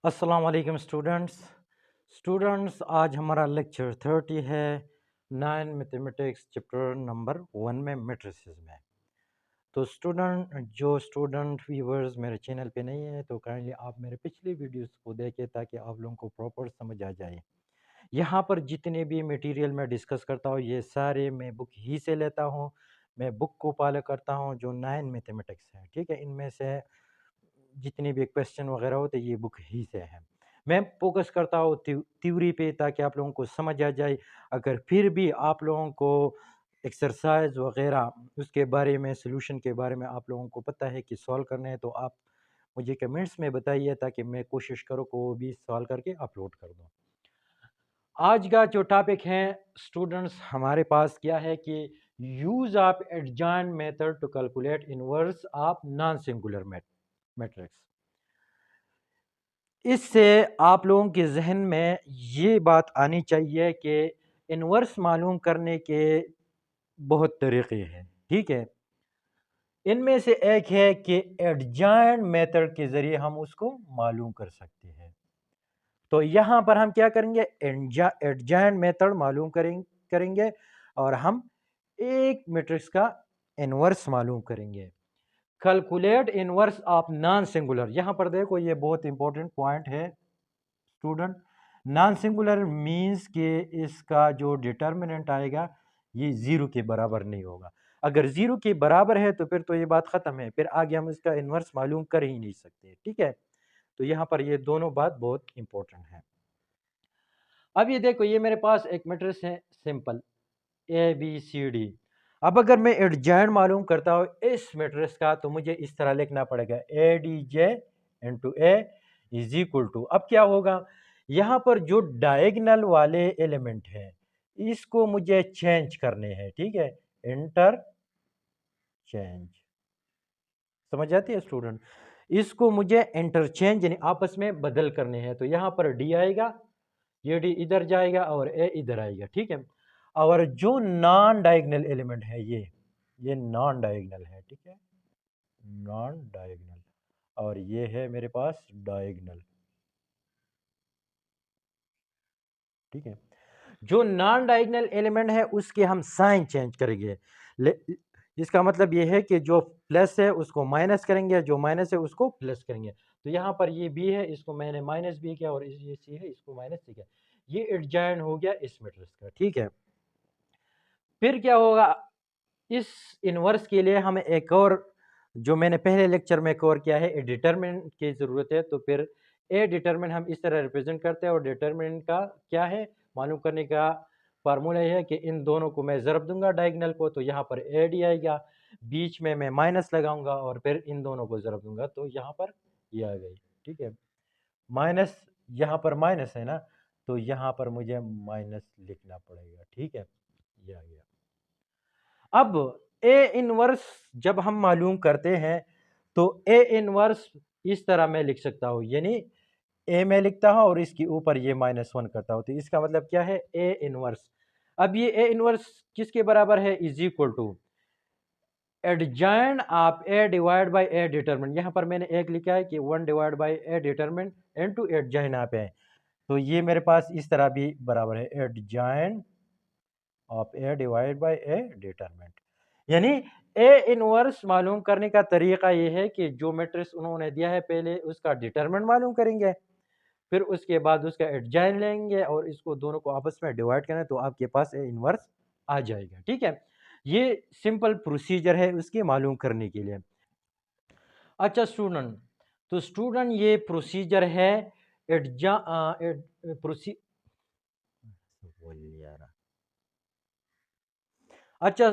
अस्सलाम वालेकुम स्टूडेंट्स आज हमारा लेक्चर 30 है 9 मैथमेटिक्स चैप्टर नंबर 1 में मैट्रिसेस में। तो स्टूडेंट व्यूवर्स मेरे चैनल पे नहीं है तो काइंडली आप मेरे पिछली वीडियोस को देखें ताकि आप लोगों को प्रॉपर समझ आ जाए। यहाँ पर जितने भी मटेरियल मैं डिस्कस करता हूँ ये सारे मैं बुक ही से लेता हूँ। मैं बुक को फॉलो करता हूँ जो 9 मैथमेटिक्स है, ठीक है। इनमें से जितने भी क्वेश्चन वगैरह होते ये बुक ही से हैं। मैं फोकस करता हूँ थ्योरी पे ताकि आप लोगों को समझ आ जाए। अगर फिर भी आप लोगों को एक्सरसाइज वगैरह उसके बारे में सॉल्यूशन के बारे में आप लोगों को पता है कि सॉल्व करने हैं तो आप मुझे कमेंट्स में बताइए ताकि मैं कोशिश करूँ को वो भी सॉल्व करके अपलोड कर दूँ। आज का जो टॉपिक है स्टूडेंट्स हमारे पास क्या है कि use of adjoint method to calculate inverse of non singular matrix. इससे आप लोगों के जहन में ये बात आनी चाहिए कि इन्वर्स मालूम करने के बहुत तरीक़े हैं, ठीक है। इनमें से एक है कि एडजॉइंट मेथड के ज़रिए हम उसको मालूम कर सकते हैं। तो यहाँ पर हम क्या करेंगे, एडजॉइंट मेथड मालूम करेंगे और हम एक मैट्रिक्स का इन्वर्स मालूम करेंगे। Calculate inverse of non singular. यहाँ पर देखो ये बहुत इंपॉर्टेंट पॉइंट है स्टूडेंट। नॉन सिंगुलर मींस कि इसका जो डिटर्मिनेंट आएगा ये जीरो के बराबर नहीं होगा। अगर जीरो के बराबर है तो फिर तो ये बात खत्म है, फिर आगे हम इसका इन्वर्स मालूम कर ही नहीं सकते, ठीक है। तो यहाँ पर ये दोनों बात बहुत इंपॉर्टेंट है। अब ये देखो ये मेरे पास एक मैट्रिक्स है simple A B C D. अब अगर मैं एडजॉइंट मालूम करता हूँ इस मैट्रिक्स का तो मुझे इस तरह लिखना पड़ेगा A D J into A is equal to. अब क्या होगा, यहाँ पर जो डायगनल वाले एलिमेंट हैं इसको मुझे चेंज करने हैं, ठीक है। इंटर चेंज, समझ आती है स्टूडेंट। इसको मुझे इंटरचेंज यानी आपस में बदल करने हैं। तो यहाँ पर डी आएगा, ये डी इधर जाएगा और ए इधर आएगा, ठीक है। और जो नॉन डायगनल एलिमेंट है ये नॉन डायगनल है, ठीक है, नॉन डायगनल। और ये है मेरे पास डायगनल, ठीक है। जो नॉन डायगनल एलिमेंट है उसके हम साइन चेंज करेंगे। इसका मतलब ये है कि जो प्लस है उसको माइनस करेंगे, जो माइनस है उसको प्लस करेंगे। तो यहाँ पर ये बी है इसको मैंने माइनस बी किया और ये सी है इसको माइनस सी किया। ये एडजॉइंट हो गया इस मैट्रिक्स का, ठीक है। फिर क्या होगा, इस इन्वर्स के लिए हमें एक और जो मैंने पहले लेक्चर में कवर किया है, ए डिटरमिनेंट की ज़रूरत है। तो फिर ए डिटरमिनेंट हम इस तरह रिप्रेजेंट करते हैं और डिटरमिनेंट का क्या है मालूम करने का फार्मूला ये है कि इन दोनों को मैं ज़रब दूंगा डायगनल को, तो यहाँ पर ए डी आएगा, बीच में मैं माइनस लगाऊंगा और फिर इन दोनों को ज़रब दूंगा तो यहाँ पर ये आ गई, ठीक है। माइनस, यहाँ पर माइनस है ना तो यहाँ पर मुझे माइनस लिखना पड़ेगा, ठीक है, ये आ गया। अब ए इनवर्स जब हम मालूम करते हैं तो ए इनवर्स इस तरह मैं लिख सकता हूँ, यानी ए में लिखता हूँ और इसके ऊपर ये -1 करता हूँ। तो इसका मतलब क्या है, ए इनवर्स। अब ये ए इनवर्स किसके बराबर है, is equal to adjoint of A divide bye A determinant. यहाँ पर मैंने एक लिखा है कि 1 डिवाइड बाय ए डिटरमिनेंट इनटू एडजॉइंट ऑफ ए। तो ये मेरे पास इस तरह भी बराबर है adjoint of A divide bye A determinant. यानी ए इनवर्स मालूम करने का तरीका ये है कि जो मैट्रिक्स उन्होंने दिया है पहले उसका डिटरमिनेंट मालूम करेंगे, फिर उसके बाद उसका एडजॉइंट लेंगे और इसको दोनों को आपस में डिवाइड करें तो आपके पास ए इनवर्स आ जाएगा, ठीक है। ये सिंपल प्रोसीजर है उसके मालूम करने के लिए। अच्छा स्टूडेंट, तो स्टूडेंट ये प्रोसीजर है एडजा एड, प्रोसी बोल यार। अच्छा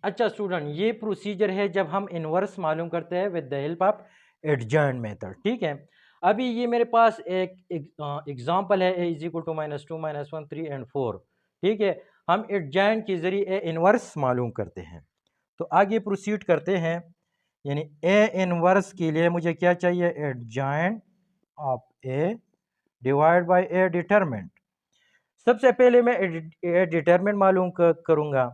अच्छा स्टूडेंट, ये प्रोसीजर है जब हम इन्वर्स मालूम करते हैं with the help of adjoint method, ठीक है। अभी ये मेरे पास एक एग्जांपल है ए इज इक्वल टू -2 -1 3 एंड 4, ठीक है। हम एडजॉइंट के जरिए ए इन्वर्स मालूम करते हैं। तो आगे प्रोसीड करते हैं, यानी ए इन्वर्स के लिए मुझे क्या चाहिए, adjoint of A divide bye A determinant. सबसे पहले मैं ए डिटरमिनेंट मालूम करूंगा।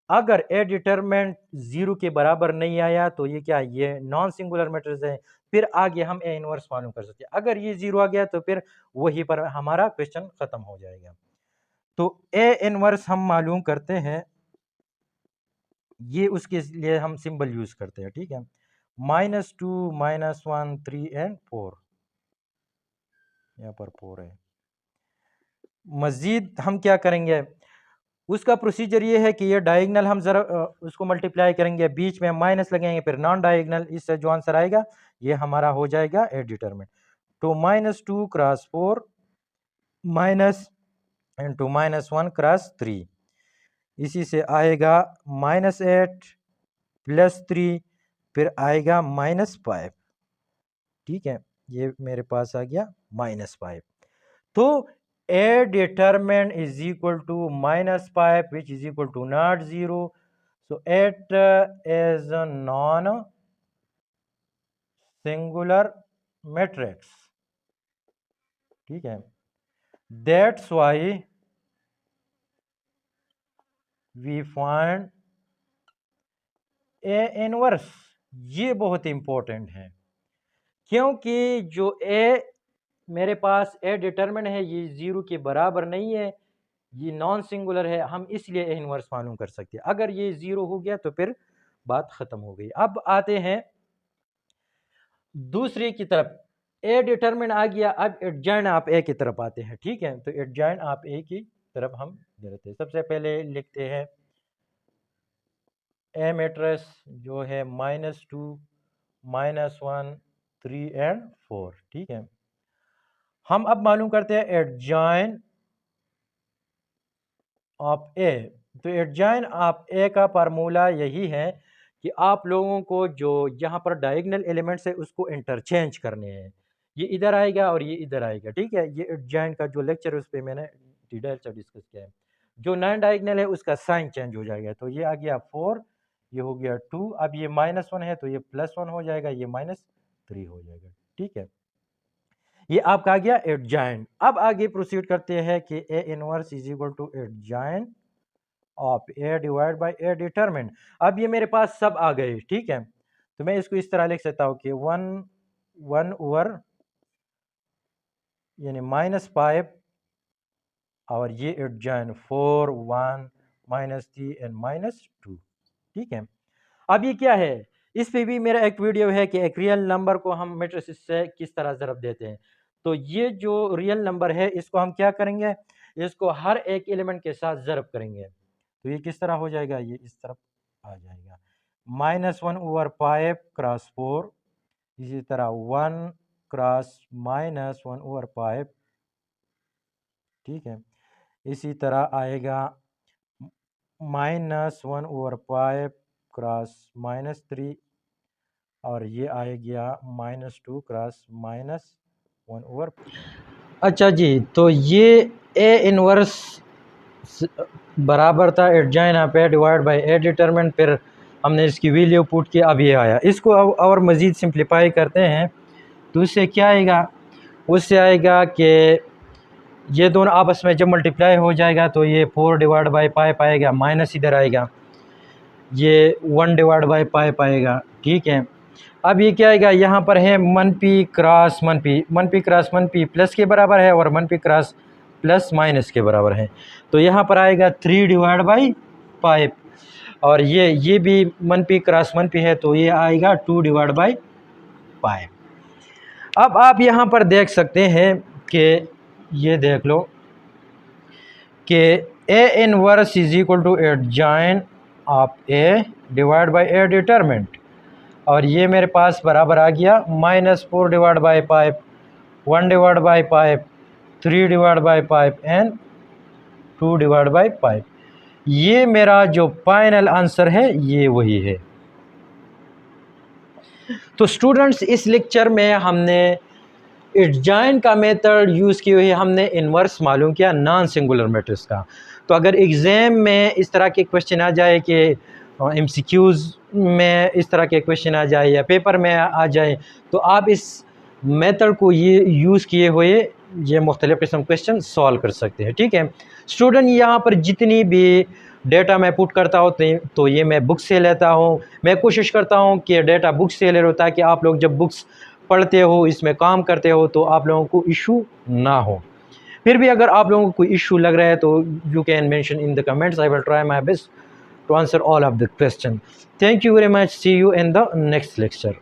अगर ए डिटरमिनेंट 0 के बराबर नहीं आया तो ये क्या है, ये नॉन सिंगुलर मैट्रिक्स है। फिर आगे हम ए इनवर्स मालूम कर सकते हैं। अगर ये 0 आ गया तो फिर वही पर हमारा क्वेश्चन खत्म हो जाएगा। तो ए इनवर्स हम मालूम करते हैं, ये उसके लिए हम सिंबल यूज करते हैं, ठीक है। -2, -1, 3 एंड 4, यहाँ पर 4 है। मजीद हम क्या करेंगे, उसका प्रोसीजर ये है कि ये डायगोनल हम जरा उसको मल्टीप्लाई करेंगे, बीच में माइनस लगेंगे, फिर नॉन डायगोनल, इससे जो आंसर आएगा ये हमारा हो जाएगा ए डिटरमिनेंट। तो -2 क्रॉस 4 माइनस इंटू -1 क्रॉस 3, इसी से आएगा -8 +3, फिर आएगा -5, ठीक है। ये मेरे पास आ गया -5। तो A determinant is equal to -5 which is equal to not 0, so it is a non singular matrix, ठीक है। that's why we find A inverse. ये बहुत इंपॉर्टेंट है क्योंकि जो ए मेरे पास ए डिटरमिनेंट है ये 0 के बराबर नहीं है, ये नॉन सिंगुलर है, हम इसलिए ए इनवर्स मालूम कर सकते हैं। अगर ये 0 हो गया तो फिर बात खत्म हो गई। अब आते हैं दूसरे की तरफ, ए डिटरमिनेंट आ गया, अब एडजॉइन आप ए की तरफ आते हैं, ठीक है। तो एडजॉइन आप ए की तरफ हम लेते हैं। सबसे पहले लिखते हैं ए मैट्रिक्स जो है -2, -1, 3 एंड 4, ठीक है। हम अब मालूम करते हैं एडजॉइन ऑफ ए। तो एडजॉइन ऑफ ए का फार्मूला यही है कि आप लोगों को जो यहाँ पर डायगोनल एलिमेंट्स है उसको इंटरचेंज करने हैं। ये इधर आएगा और ये इधर आएगा, ठीक है। ये एडजॉइन का जो लेक्चर है उस पर मैंने डिटेल से डिस्कस किया है। जो नॉन डायगोनल है उसका साइन चेंज हो जाएगा। तो ये आ गया 4, ये हो गया 2, अब ये -1 है तो ये +1 हो जाएगा, ये -3 हो जाएगा, ठीक है। ये आपका आ गया एडजॉइन। अब आगे प्रोसीड करते हैं कि A inverse is equal to adjoin of A divide bye A determinant. अब ये मेरे पास सब आ गए, ठीक है। तो मैं इसको इस तरह लिख सकता हूँ कि 1 ओवर यानी -5 और ये एडजॉइन 4, 1, -3 एंड -2, ठीक है। अब ये क्या है, इस पे भी मेरा एक वीडियो है कि एक रियल नंबर को हम मैट्रिसेस से किस तरह ज़रब देते हैं। तो ये जो रियल नंबर है इसको हम क्या करेंगे, इसको हर एक एलिमेंट के साथ ज़रब करेंगे। तो ये किस तरह हो जाएगा, ये इस तरफ आ जाएगा, -1 ओवर 5 क्रॉस 4, इसी तरह 1 क्रॉस -1 ओवर 5, ठीक है। इसी तरह आएगा -1 ओवर 5 क्रॉस -3, और ये आ गया -2 क्रॉस -1 ओवर। अच्छा जी, तो ये ए इनवर्स बराबर था adjoin of A divide bye A determinant, फिर हमने इसकी वैल्यू पुट किया, अब ये आया। इसको और मज़ीद सिंप्लीफाई करते हैं तो उससे क्या आएगा, उससे आएगा कि ये दोनों आपस में जब मल्टीप्लाई हो जाएगा तो ये 4 डिवाइड बाई 5 आएगा, माइनस इधर आएगा, ये 1 डिवाइड बाई 5 आएगा, ठीक है। अब ये क्या आएगा, यहाँ पर है -p cross -p cross -p plus के बराबर है और -p क्रॉस प्लस माइनस के बराबर है। तो यहाँ पर आएगा 3 डिवाइड बाई 5, और ये भी -p क्रॉस -p है तो ये आएगा 2 डिवाइड बाई 5। अब आप यहाँ पर देख सकते हैं कि ये देख लो कि A inverse is equal to adjoin of A divide by A determinant, और ये मेरे पास बराबर आ गया -4 divide by 5, 1 divide by 5, 3 divide by 5 and 2 divide by 5। ये मेरा जो फाइनल आंसर है ये वही है। तो स्टूडेंट्स, इस लेक्चर में हमने एडजॉइन का मेथड यूज़ किए हुए हमने इन्वर्स मालूम किया नॉन सिंगुलर मैट्रिक्स का। तो अगर एग्ज़ाम में इस तरह के क्वेश्चन आ जाए कि एमसीक्यूज़ में इस तरह के क्वेश्चन आ जाए या पेपर में आ जाए तो आप इस मेथड को ये यूज़ किए हुए ये मुख्तलिफ़ किस्म क्वेश्चन सॉल्व कर सकते हैं, ठीक है। स्टूडेंट, यहाँ पर जितनी भी डेटा मैं पुट करता हूँ तो ये मैं बुक से लेता हूँ। मैं कोशिश करता हूँ कि डेटा बुक से ले लो, ताकि आप लोग जब बुक्स पढ़ते हो, इसमें काम करते हो, तो आप लोगों को इशू ना हो। फिर भी अगर आप लोगों को कोई इशू लग रहा है तो you can mention in the comments, I will try my best to answer all of the question. Thank you very much. See you in the next lecture.